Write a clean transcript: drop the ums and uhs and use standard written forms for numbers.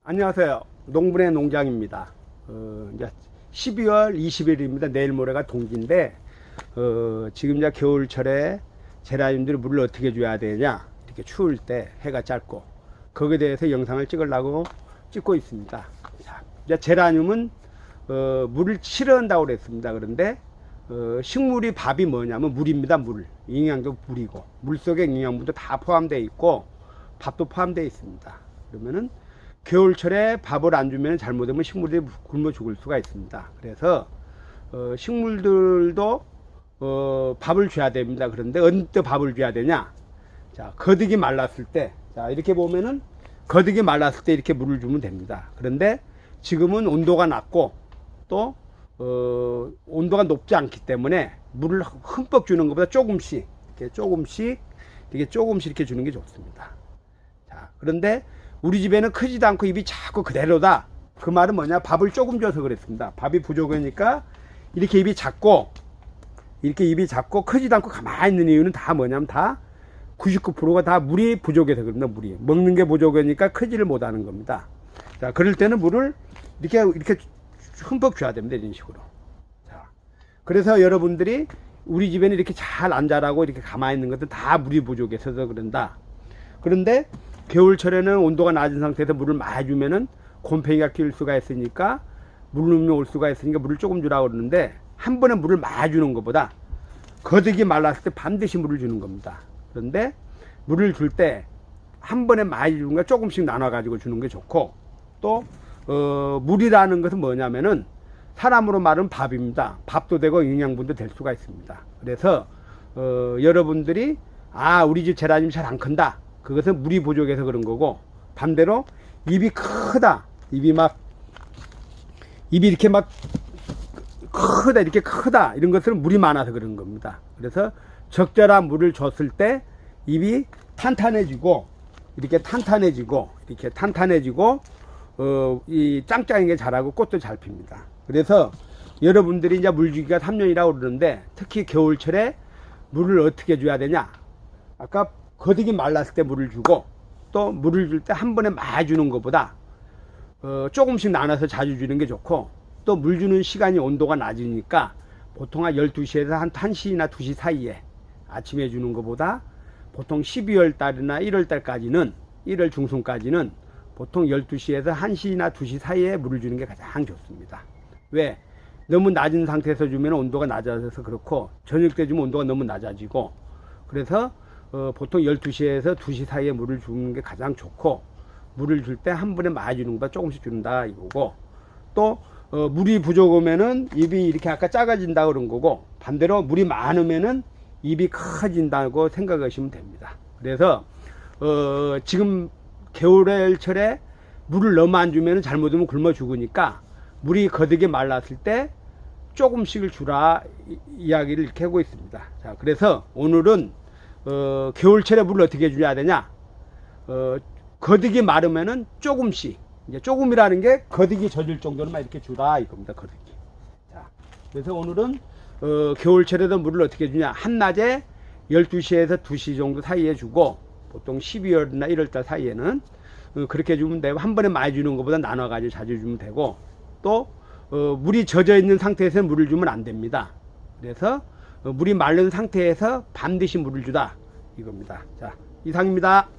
안녕하세요. 농분의 농장입니다. 이제 12월 20일입니다. 내일 모레가 동기인데, 지금 이제 겨울철에 제라늄들이 물을 어떻게 줘야 되냐, 이렇게 추울 때 해가 짧고, 거기에 대해서 영상을 찍으려고 찍고 있습니다. 자, 이제 제라늄은 물을 싫어한다고 그랬습니다. 그런데 식물이 밥이 뭐냐면 물입니다. 물. 영양도 물이고, 물 속에 영양분도 다 포함되어 있고 밥도 포함되어 있습니다. 그러면은 겨울철에 밥을 안 주면 잘못하면 식물들이 굶어 죽을 수가 있습니다. 그래서 식물들도 밥을 줘야 됩니다. 그런데 언제 밥을 줘야 되냐? 자, 거득이 말랐을 때, 자, 이렇게 보면은 거득이 말랐을 때 이렇게 물을 주면 됩니다. 그런데 지금은 온도가 낮고 또 온도가 높지 않기 때문에 물을 흠뻑 주는 것보다 조금씩 이렇게 주는 게 좋습니다. 자, 그런데 우리 집에는 크지도 않고 입이 자꾸 그대로다. 그 말은 뭐냐? 밥을 조금 줘서 그랬습니다. 밥이 부족하니까 이렇게 입이 작고 크지도 않고 가만히 있는 이유는 다 뭐냐면 다 99%가 다 물이 부족해서 그럽니다. 물이 먹는 게 부족하니까 크지를 못하는 겁니다. 자, 그럴 때는 물을 이렇게 흠뻑 줘야 됩니다. 이런 식으로. 자, 그래서 여러분들이 우리 집에는 이렇게 잘 안 자라고 이렇게 가만히 있는 것도 다 물이 부족해서 그런다. 그런데 겨울철에는 온도가 낮은 상태에서 물을 많이 주면은 곰팡이가 끼울 수가 있으니까 물눈이 올 수가 있으니까 물을 조금 주라고 그러는데, 한 번에 물을 많이 주는 것보다 거득이 말랐을 때 반드시 물을 주는 겁니다. 그런데 물을 줄 때 한 번에 많이 주는 거 조금씩 나눠 가지고 주는 게 좋고, 또 물이라는 것은 뭐냐면은 사람으로 말하면 밥입니다. 밥도 되고 영양분도 될 수가 있습니다. 그래서 여러분들이 우리 집 제라늄이 잘 안 큰다, 그것은 물이 부족해서 그런 거고, 반대로 입이 크다, 입이 이렇게 크다 이런 것은 물이 많아서 그런 겁니다. 그래서 적절한 물을 줬을 때 입이 탄탄해지고 이 짱짱하게 자라고 꽃도 잘 핍니다. 그래서 여러분들이 이제 물 주기가 3년이라고 그러는데, 특히 겨울철에 물을 어떻게 줘야 되냐? 아까 거득이 말랐을 때 물을 주고, 또 물을 줄 때 한 번에 많이 주는 것보다 조금씩 나눠서 자주 주는 게 좋고, 또 물 주는 시간이 온도가 낮으니까 보통 한 12시에서 한 1시나 2시 사이에 아침에 주는 것보다 보통 12월 달이나 1월 달까지는, 1월 중순까지는 보통 12시에서 1시나 2시 사이에 물을 주는 게 가장 좋습니다. 왜? 너무 낮은 상태에서 주면 온도가 낮아져서 그렇고, 저녁 때 주면 온도가 너무 낮아지고, 그래서 보통 12시에서 2시 사이에 물을 주는 게 가장 좋고, 물을 줄 때 한 번에 많이 주는 것보다 조금씩 준다 이거고, 또 물이 부족하면은 입이 이렇게 아까 작아진다 그런 거고, 반대로 물이 많으면은 입이 커진다고 생각하시면 됩니다. 그래서 지금 겨울철에 물을 너무 안 주면 잘못하면 굶어 죽으니까 물이 거득이 말랐을 때 조금씩을 주라 이야기를 이렇게 하고 있습니다. 자, 그래서 오늘은 겨울철에 물을 어떻게 줘야 되냐? 거득이 마르면은 조금씩, 이제 조금이라는 게 거득이 젖을 정도로만 이렇게 주라 이겁니다. 거득이. 자, 그래서 오늘은 겨울철에도 물을 어떻게 주냐? 한낮에 12시에서 2시 정도 사이에 주고, 보통 12월이나 1월달 사이에는 그렇게 주면 되고, 한 번에 많이 주는 것보다 나눠 가지고 자주 주면 되고, 또 물이 젖어 있는 상태에서 물을 주면 안 됩니다. 그래서 물이 마른 상태에서 반드시 물을 주다 이겁니다. 자, 이상입니다.